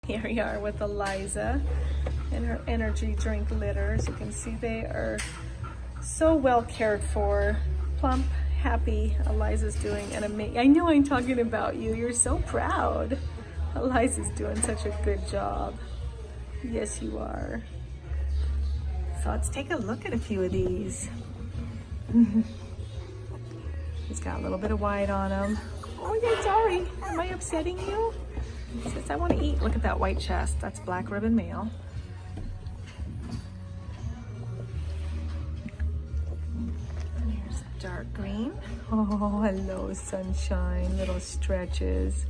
Here we are with Eliza and her energy drink litter. As you can see, they are so well cared for. Plump, happy. Eliza's doing an amazing, I know I'm talking about you. You're so proud. Eliza's doing such a good job. Yes, you are. So let's take a look at a few of these. He's got a little bit of white on him. Oh, yeah, sorry. Am I upsetting you? He says, I want to eat. Look at that white chest. That's black ribbon male. And here's a dark green. Oh, hello, sunshine. Little stretches.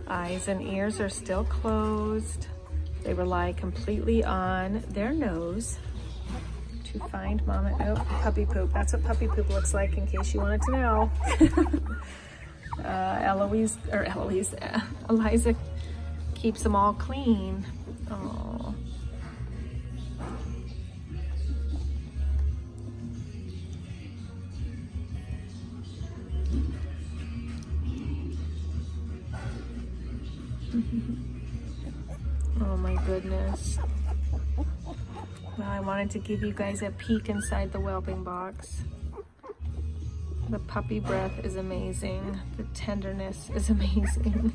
Eyes and ears are still closed. They rely completely on their nose to find mama. Oh, puppy poop. That's what puppy poop looks like, in case you wanted to know. Eliza keeps them all clean. Oh. Oh my goodness. Well, I wanted to give you guys a peek inside the whelping box. The puppy breath is amazing. The tenderness is amazing.